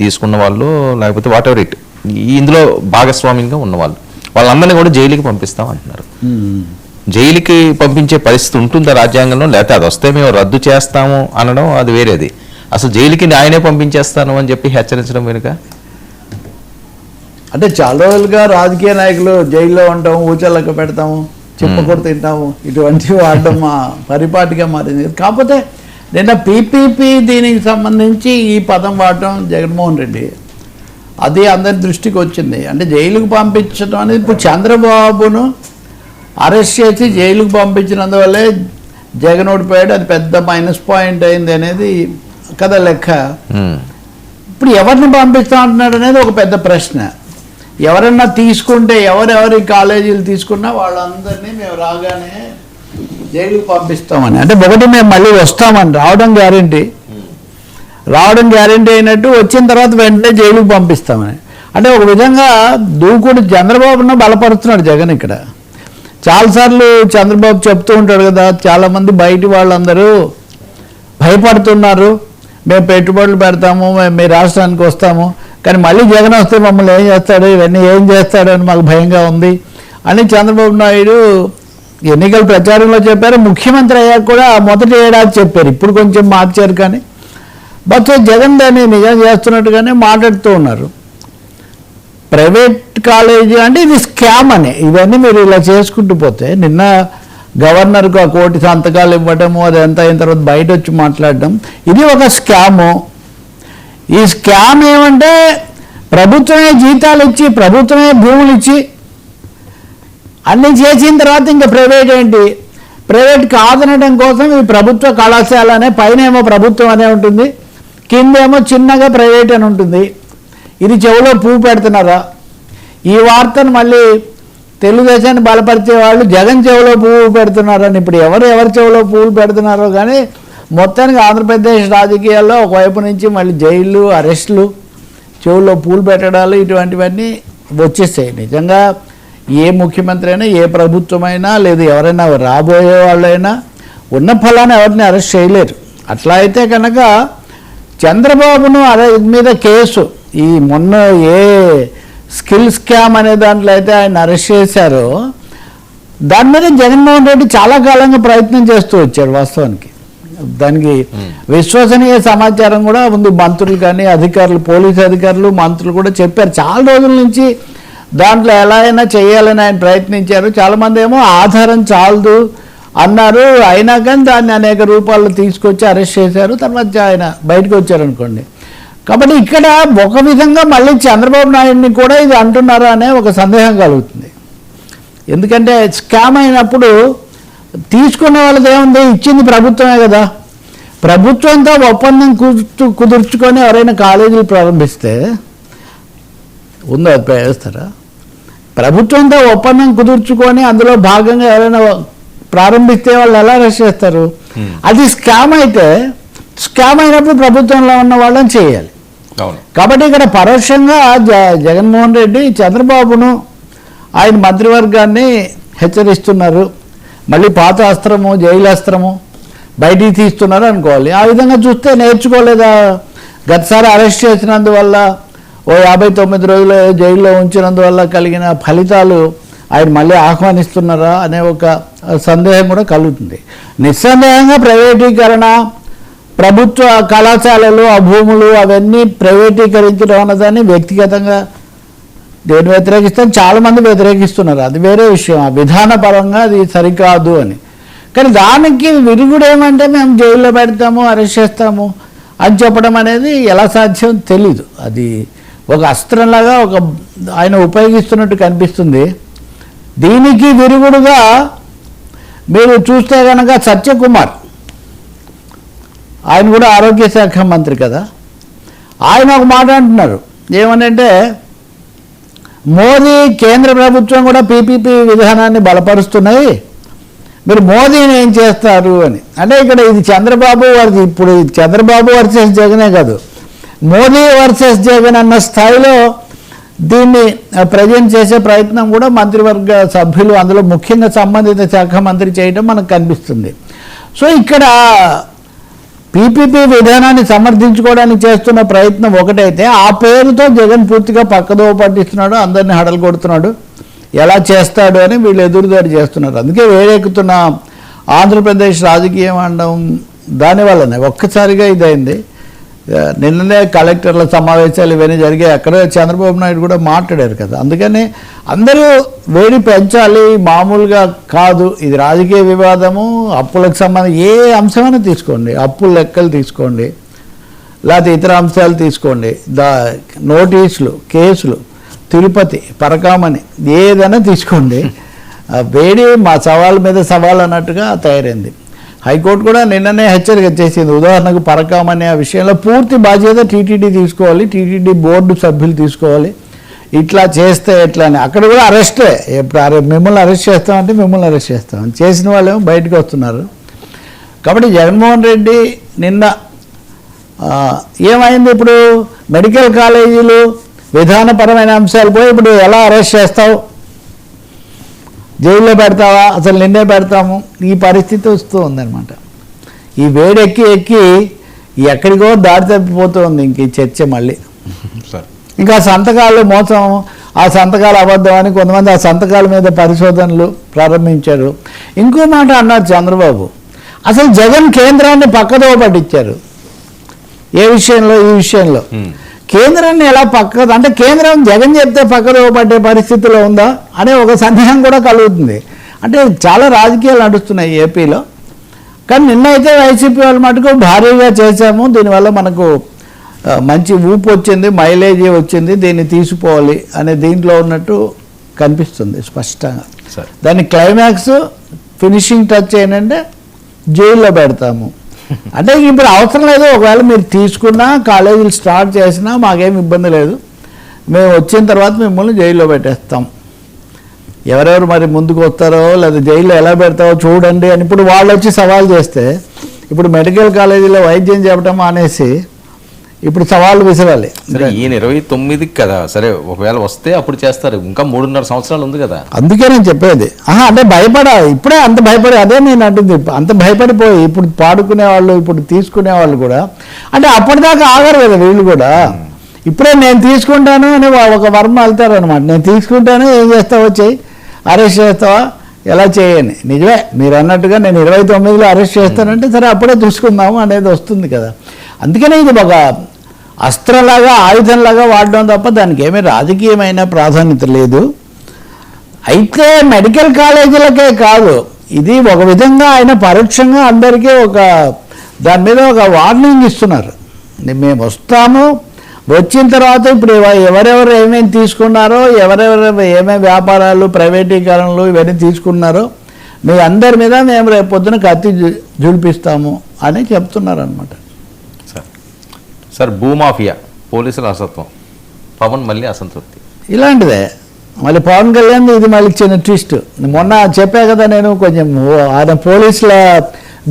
తీసుకున్న వాళ్ళు లేకపోతే వాట్ ఎవర్ ఇట్ ఇందులో భాగస్వామ్యంగా ఉన్నవాళ్ళు వాళ్ళందరినీ కూడా జైలుకి పంపిస్తాం అంటున్నారు. జైలుకి పంపించే పరిస్థితి ఉంటుందా రాజ్యాంగంలో, లేకపోతే అది వస్తే మేము రద్దు చేస్తాము అనడం అది వేరేది. అసలు జైలుకి ఆయనే పంపించేస్తాను అని చెప్పి హెచ్చరించడం వెనుక అంటే చాలా రోజులుగా రాజకీయ నాయకులు జైల్లో ఉంటాము, ఊచలక్క పెడతాము, చిప్పకూర తింటాము, ఇటువంటివి వాడడం మా పరిపాటిగా మారింది. కాకపోతే నిన్న పీపీపీ దీనికి సంబంధించి ఈ పదం వాడటం జగన్మోహన్ రెడ్డి అది అందరి దృష్టికి వచ్చింది. అంటే జైలుకు పంపించడం అనేది ఇప్పుడు చంద్రబాబును అరెస్ట్ చేసి జైలుకు పంపించినందువల్లే జగన్ ఓడిపోయాడు, అది పెద్ద మైనస్ పాయింట్ అయింది అనేది కదా లెక్క. ఇప్పుడు ఎవరిని పంపిస్తా అంటున్నాడు అనేది ఒక పెద్ద ప్రశ్న. ఎవరన్నా తీసుకుంటే ఎవరెవరి కాలేజీలు తీసుకున్నా వాళ్ళందరినీ మేము రాగానే జైలుకు పంపిస్తామని, అంటే ఒకటి మేము మళ్ళీ వస్తామని రావడం గ్యారంటీ అయినట్టు, వచ్చిన తర్వాత వెంటనే జైలుకు పంపిస్తామని. అంటే ఒక విధంగా దూకుడు చంద్రబాబును బలపరుస్తున్నాడు జగన్. ఇక్కడ చాలాసార్లు చంద్రబాబు చెప్తూ ఉంటాడు కదా, చాలామంది బయటి వాళ్ళందరూ భయపడుతున్నారు, మేము పెట్టుబడులు పెడతాము, మేము మీ రాష్ట్రానికి వస్తాము, కానీ మళ్ళీ జగన్ వస్తే మమ్మల్ని ఏం చేస్తాడు, ఇవన్నీ ఏం చేస్తాడు అని మాకు భయంగా ఉంది అని చంద్రబాబు నాయుడు ఎన్నికల ప్రచారంలో చెప్పారు. ముఖ్యమంత్రి అయ్యాక కూడా మొదటి ఏడాది చెప్పారు, ఇప్పుడు కొంచెం మార్చారు. కానీ బట్ జగన్ దాన్ని నిజం చేస్తున్నట్టుగానే మాట్లాడుతూ ఉన్నారు. ప్రైవేట్ కాలేజీ అంటే ఇది స్కామ్ అని, ఇవన్నీ మీరు ఇలా చేసుకుంటూ పోతే నిన్న గవర్నర్కు 1 కోటి సంతకాలు ఇవ్వడము, అదంతా అయిన తర్వాత బయట వచ్చి మాట్లాడడం, ఇది ఒక స్కాము. ఈ స్కామ్ ఏమంటే ప్రభుత్వమే జీతాలు ఇచ్చి, ప్రభుత్వమే భూములు ఇచ్చి అన్నీ చేసిన తర్వాత ఇంకా ప్రైవేట్ ఏంటి, ప్రైవేట్ కాదనడం కోసం ఈ ప్రభుత్వ కళాశాల అనే పైన ఏమో ప్రభుత్వం అనే ఉంటుంది, కిందేమో చిన్నగా ప్రైవేట్ అని ఉంటుంది. ఇది చెవులో పువ్వు పెడుతున్నారా? ఈ వార్తను మళ్ళీ తెలుగుదేశాన్ని బలపరిచే వాళ్ళు జగన్ చెవులో పువ్వు పెడుతున్నారని, ఇప్పుడు ఎవరు చెవులో పువ్వులు పెడుతున్నారో కానీ మొత్తానికి ఆంధ్రప్రదేశ్ రాజకీయాల్లో ఒకవైపు నుంచి మళ్ళీ జైళ్ళు, అరెస్టులు, చెవుల్లో పూలు పెట్టడాలు ఇటువంటివన్నీ వచ్చేసాయి. నిజంగా ఏ ముఖ్యమంత్రి అయినా, ఏ ప్రభుత్వమైనా, లేదు ఎవరైనా రాబోయే వాళ్ళైనా ఉన్న ఫలాన్ని ఎవరిని అరెస్ట్ చేయలేరు. అట్లా అయితే కనుక చంద్రబాబును మీద కేసు, ఈ మొన్న ఏ స్కిల్ స్కామ్ అనే దాంట్లో అయితే ఆయన అరెస్ట్ చేశారో దాని మీద జగన్మోహన్ రెడ్డి చాలా కాలంగా ప్రయత్నం చేస్తూ వచ్చాడు. వాస్తవానికి దానికి విశ్వసనీయ సమాచారం కూడా ఉంది. మంత్రులు కానీ అధికారులు, పోలీసు అధికారులు, మంత్రులు కూడా చెప్పారు చాలా రోజుల నుంచి దాంట్లో ఎలా అయినా చేయాలని ఆయన ప్రయత్నించారు. చాలామంది ఏమో ఆధారం చాలదు అన్నారు, అయినా కానీ దాన్ని అనేక రూపాల్లో తీసుకొచ్చి అరెస్ట్ చేశారు. తర్వాత ఆయన బయటకు వచ్చారనుకోండి. కాబట్టి ఇక్కడ ఒక విధంగా మళ్ళీ చంద్రబాబు నాయుడిని కూడా ఇది అంటున్నారా అనే ఒక సందేహం కలుగుతుంది. ఎందుకంటే స్కామ్ అయినప్పుడు తీసుకున్న వాళ్ళది ఏముంది, ఇచ్చింది ప్రభుత్వమే కదా. ప్రభుత్వంతో ఒప్పందం కుదుర్చుకొని ఎవరైనా కాలేజీలు ప్రారంభిస్తే ఉందో అది వేస్తారా? ప్రభుత్వంతో ఒప్పందం కుదుర్చుకొని అందులో భాగంగా ఎవరైనా ప్రారంభిస్తే వాళ్ళు ఎలా అరెస్ట్ చేస్తారు? అది స్కామ్ అయితే, స్కామ్ అయినప్పుడు ప్రభుత్వంలో ఉన్న వాళ్ళని చేయాలి. కాబట్టి ఇక్కడ పరోక్షంగా జగన్మోహన్ రెడ్డి చంద్రబాబును, ఆయన మంత్రివర్గాన్ని హెచ్చరిస్తున్నారు. మళ్ళీ పాత అస్త్రము, జైలు అస్త్రము బయటికి తీస్తున్నారు అనుకోవాలి. ఆ విధంగా చూస్తే నేర్చుకోలేదా? గతసారి అరెస్ట్ చేసినందువల్ల, 59 రోజులు జైల్లో ఉంచినందువల్ల కలిగిన ఫలితాలు ఆయన మళ్ళీ ఆహ్వానిస్తున్నారా అనే ఒక సందేహం కూడా కలుగుతుంది. నిస్సందేహంగా ప్రైవేటీకరణ, ప్రభుత్వ కళాశాలలు, ఆ భూములు అవన్నీ ప్రైవేటీకరించడం అన్నదాన్ని వ్యక్తిగతంగా నేను వ్యతిరేకిస్తాను, చాలామంది వ్యతిరేకిస్తున్నారు, అది వేరే విషయం. ఆ విధానపరంగా అది సరికాదు అని. కానీ దానికి విరుగుడు ఏమంటే మేము జైల్లో పెడతాము, అరెస్ట్ చేస్తాము అని చెప్పడం అనేది ఎలా సాధ్యం తెలీదు. అది ఒక అస్త్రంలాగా ఆయన ఉపయోగిస్తున్నట్టు కనిపిస్తుంది. దీనికి విరుగుడుగా మీరు చూస్తే కనుక సత్యకుమార్, ఆయన కూడా ఆరోగ్య శాఖ మంత్రి కదా, ఆయన ఒక మాట అంటున్నారు. ఏమనంటే మోదీ, కేంద్ర ప్రభుత్వం కూడా పీపీపీ విధానాన్ని బలపరుస్తున్నాయి, మీరు మోదీని ఏం చేస్తారు అని. అంటే ఇక్కడ ఇది చంద్రబాబు వర్సెస్, ఇప్పుడు చంద్రబాబు వర్సెస్ జగనే కాదు, మోదీ వర్సెస్ జగన్ అన్న స్థాయిలో దీన్ని ప్రజెంట్ చేసే ప్రయత్నం కూడా మంత్రివర్గ సభ్యులు, అందులో ముఖ్యంగా సంబంధిత శాఖ మంత్రి చేయడం మనకు కనిపిస్తుంది. సో ఇక్కడ పీపీపీ విధానాన్ని సమర్థించుకోవడానికి చేస్తున్న ప్రయత్నం ఒకటైతే, ఆ పేరుతో జగన్ పూర్తిగా పక్కదోవ పట్టిస్తున్నాడు, అందరినీ హడలు కొడుతున్నాడు. ఎలా చేస్తాడు అని వీళ్ళు ఎదురుదాడి చేస్తున్నారు. అందుకే వేడెక్కుతున్న ఆంధ్రప్రదేశ్ రాజకీయం అనడం దానివల్లనే ఒక్కసారిగా ఇదైంది. నిన్ననే కలెక్టర్ల సమావేశాలు ఇవన్నీ జరిగాయి. అక్కడ చంద్రబాబు నాయుడు కూడా మాట్లాడారు కదా. అందుకని అందరూ వేడి పెంచాలి, మామూలుగా కాదు. ఇది రాజకీయ వివాదము, అప్పులకు సంబంధం ఏ అంశమైనా తీసుకోండి, అప్పుల లెక్కలు తీసుకోండి, లేకపోతే ఇతర అంశాలు తీసుకోండి, నోటీసులు, కేసులు, తిరుపతి, పరకామణి, ఏదైనా తీసుకోండి. వేడి మా సవాల్ మీద సవాల్ అన్నట్టుగా తయారైంది. హైకోర్టు కూడా నిన్ననే హెచ్చరిక చేసింది. ఉదాహరణకు పరకామణి ఆ విషయంలో పూర్తి బాధ్యత టీటీడీ తీసుకోవాలి, టీటీడీ బోర్డు సభ్యులు తీసుకోవాలి. ఇట్లా చేస్తే ఎట్లా అని అక్కడ కూడా అరెస్టే. ఎప్పుడు మిమ్మల్ని అరెస్ట్ చేస్తామంటే మిమ్మల్ని అరెస్ట్ చేస్తాం, చేసిన వాళ్ళేమో బయటకు వస్తున్నారు. కాబట్టి జగన్మోహన్ రెడ్డి నిన్న ఏమైంది, ఇప్పుడు మెడికల్ కాలేజీలు విధానపరమైన అంశాలు పోయి ఇప్పుడు ఎలా అరెస్ట్ చేస్తావు, జైల్లో పెడతావా, అసలు నిన్నే పెడతాము, ఈ పరిస్థితి వస్తూ ఉందన్నమాట. ఈ వేడెక్కి ఎక్కి ఎక్కడికో దారి తప్పిపోతూ ఉంది ఇంక ఈ చర్చ మళ్ళీ. ఇంకా సంతకాలు మోసం, ఆ సంతకాలు అబద్ధం అని కొంతమంది ఆ సంతకాల మీద పరిశోధనలు ప్రారంభించారు. ఇంకో మాట అన్నారు చంద్రబాబు, అసలు జగన్ కేంద్రాన్ని పక్కదోవ పట్టించారు. ఏ విషయంలో? ఈ విషయంలో కేంద్రాన్ని ఎలా అంటే కేంద్రం జగన్ చెప్తే పక్కదోవ పట్టే పరిస్థితిలో ఉందా అనే ఒక సందేహం కూడా కలుగుతుంది. అంటే చాలా రాజకీయాలు నడుస్తున్నాయి ఏపీలో. కానీ నిన్న అయితే వైసీపీ వాళ్ళ మటుకు భారీగా చేశాము, దీనివల్ల మనకు మంచి ఊపు వచ్చింది, మైలేజీ వచ్చింది, దీన్ని తీసుకోవాలి అనే దీంట్లో ఉన్నట్టు కనిపిస్తుంది స్పష్టంగా. దాని క్లైమాక్స్ ఫినిషింగ్ టచ్ ఏంటంటే జైల్లో పెడతాము. అంటే ఇప్పుడు అవసరం లేదు, ఒకవేళ మీరు తీసుకున్నా కాలేజీలు స్టార్ట్ చేసినా మాకేం ఇబ్బంది లేదు, మేము వచ్చిన తర్వాత మిమ్మల్ని జైల్లో పెట్టేస్తాం. ఎవరెవరు మరి ముందుకు వస్తారో లేదా జైల్లో ఎలా పెడతారో చూడండి అని ఇప్పుడు వాళ్ళు వచ్చి సవాల్ చేస్తే, ఇప్పుడు మెడికల్ కాలేజీలో వైద్యం చెప్పడం మానేసి ఇప్పుడు సవాళ్ళు విసరాలి. సరే ఈయన 29కి కదా, సరే ఒకవేళ వస్తే అప్పుడు చేస్తారు, ఇంకా 3.5 సంవత్సరాలు ఉంది కదా. అందుకే నేను చెప్పేది అంటే ఇప్పుడే అంత భయపడి, అదే నేను అంటుంది, అంత భయపడిపోయి ఇప్పుడు పాడుకునే వాళ్ళు, ఇప్పుడు తీసుకునే వాళ్ళు కూడా అంటే అప్పటిదాకా ఆగరు కదా వీళ్ళు కూడా. ఇప్పుడే నేను తీసుకుంటాను అని ఒక వర్మ వెళ్తారు అనమాట. నేను తీసుకుంటాను, ఏం చేస్తావో చెయ్యి, అరెస్ట్ చేస్తావా, ఎలా చేయని. నిజమే మీరు అన్నట్టుగా నేను 29లో అరెస్ట్ చేస్తానంటే సరే అప్పుడే చూసుకుందాము అనేది వస్తుంది కదా. అందుకనే ఇది ఒక అస్త్రంలాగా, ఆయుధంలాగా వాడడం తప్ప దానికి ఏమీ రాజకీయమైన ప్రాధాన్యత లేదు. అయితే మెడికల్ కాలేజీలకే కాదు, ఇది ఒక విధంగా ఆయన పరోక్షంగా అందరికీ దాని మీద ఒక వార్నింగ్ ఇస్తున్నారు. మేము వస్తాము, వచ్చిన తర్వాత ఇప్పుడు ఎవరెవరు ఏమేమి తీసుకున్నారో, ఎవరెవరు ఏమేమి వ్యాపారాలు, ప్రైవేటీకరణలు ఇవన్నీ తీసుకున్నారో మీ అందరి మీద మేము రేపు పొద్దున కత్తి జుడిపిస్తాము అని చెప్తున్నారు అనమాట. సార్ భూమాఫియా, పోలీసుల అసత్వం, పవన్ మళ్ళీ అసంతృప్తి, ఇలాంటిదే మళ్ళీ పవన్ కళ్యాణ్ ఇది మళ్ళీ చిన్న ట్విస్ట్. మొన్న చెప్పా కదా నేను, కొంచెం ఆయన పోలీసుల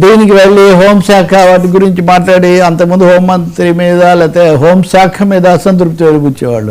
దీనికి వెళ్ళి హోంశాఖ వాటి గురించి మాట్లాడి అంతకుముందు హోంమంత్రి మీద లేకపోతే హోంశాఖ మీద అసంతృప్తి వెలిబుచ్చేవాళ్ళు.